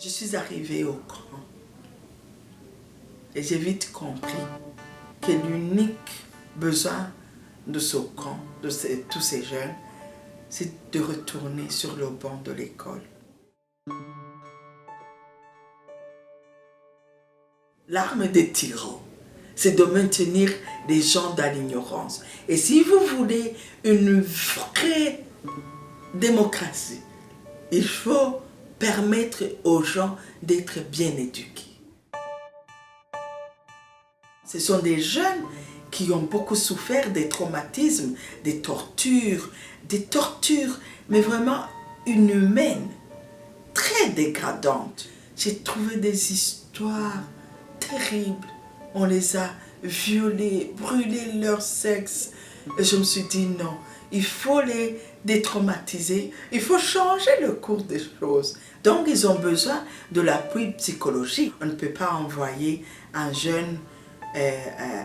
Je suis arrivée au camp et j'ai vite compris que l'unique besoin de ce camp, tous ces jeunes, c'est de retourner sur le banc de l'école. L'arme des tyrans, c'est de maintenir les gens dans l'ignorance. Et si vous voulez une vraie démocratie, il faut permettre aux gens d'être bien éduqués. Ce sont des jeunes qui ont beaucoup souffert des traumatismes, des tortures, mais vraiment inhumaines, très dégradantes. J'ai trouvé des histoires terribles. On les a violés, brûlé leur sexe. Et je me suis dit non, il faut les détraumatiser, il faut changer le cours des choses. Donc ils ont besoin de l'appui psychologique. On ne peut pas envoyer un jeune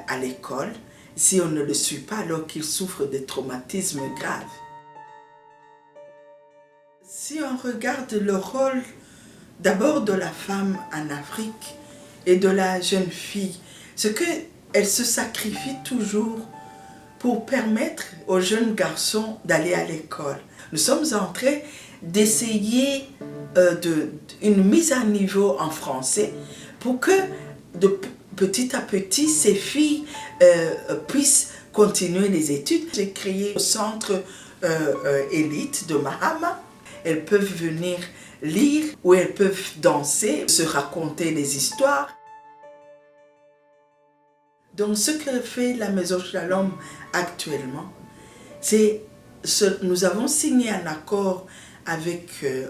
à l'école si on ne le suit pas alors qu'il souffre de traumatismes graves. Si on regarde le rôle d'abord de la femme en Afrique et de la jeune fille, c'est qu'elle se sacrifie toujours pour permettre aux jeunes garçons d'aller à l'école. Nous sommes en train d'essayer une mise à niveau en français pour que petit à petit ces filles puissent continuer les études. J'ai créé le centre élite de Mahama. Elles peuvent venir lire ou elles peuvent danser, se raconter des histoires. Donc ce que fait la Maison Shalom actuellement, c'est nous avons signé un accord avec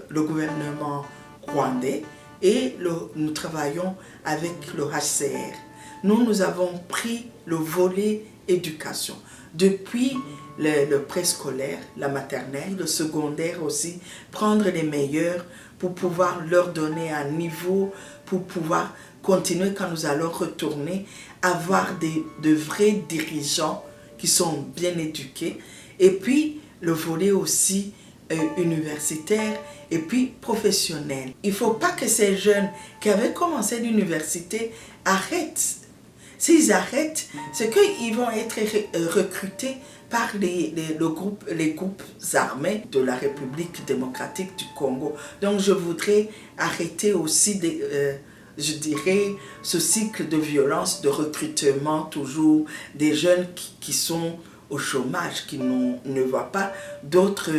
le gouvernement rwandais et nous travaillons avec le HCR. Nous avons pris le volet éducation. Depuis le préscolaire, la maternelle, le secondaire aussi, prendre les meilleurs pour pouvoir leur donner un niveau, pour pouvoir continuer quand nous allons retourner, avoir de vrais dirigeants qui sont bien éduqués. Et puis le volet aussi universitaire et puis professionnel. Il ne faut pas que ces jeunes qui avaient commencé l'université arrêtent. S'ils arrêtent, c'est qu'ils vont être recrutés par les groupes armés de la République démocratique du Congo. Donc je voudrais arrêter aussi, je dirais, ce cycle de violence, de recrutement toujours des jeunes qui sont au chômage, qui ne voient pas d'autres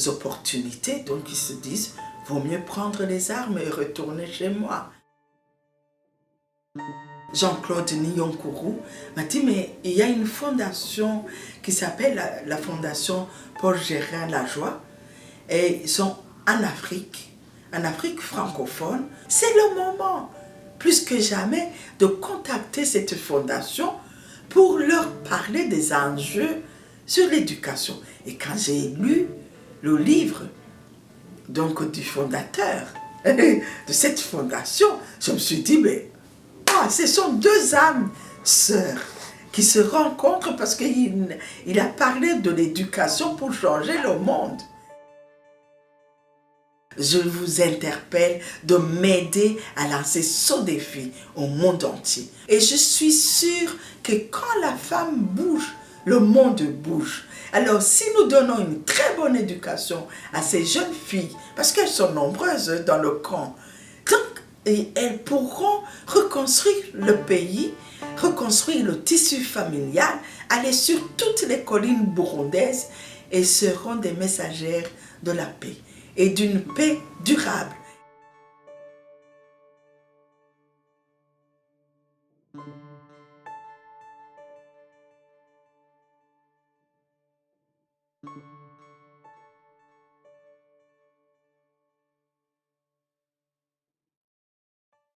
opportunités. Donc ils se disent, vaut mieux prendre les armes et retourner chez moi. Jean-Claude Niyonkourou m'a dit, mais il y a une fondation qui s'appelle la Fondation Paul Gérin Lajoie, et ils sont en Afrique francophone. C'est le moment, plus que jamais, de contacter cette fondation pour leur parler des enjeux sur l'éducation. Et quand j'ai lu le livre donc, du fondateur de cette fondation, je me suis dit, mais ce sont deux âmes sœurs qui se rencontrent parce qu'il a parlé de l'éducation pour changer le monde. Je vous interpelle de m'aider à lancer ce défi au monde entier. Et je suis sûre que quand la femme bouge, le monde bouge. Alors si nous donnons une très bonne éducation à ces jeunes filles, parce qu'elles sont nombreuses dans le camp, et elles pourront reconstruire le pays, reconstruire le tissu familial, aller sur toutes les collines burundaises et seront des messagères de la paix et d'une paix durable.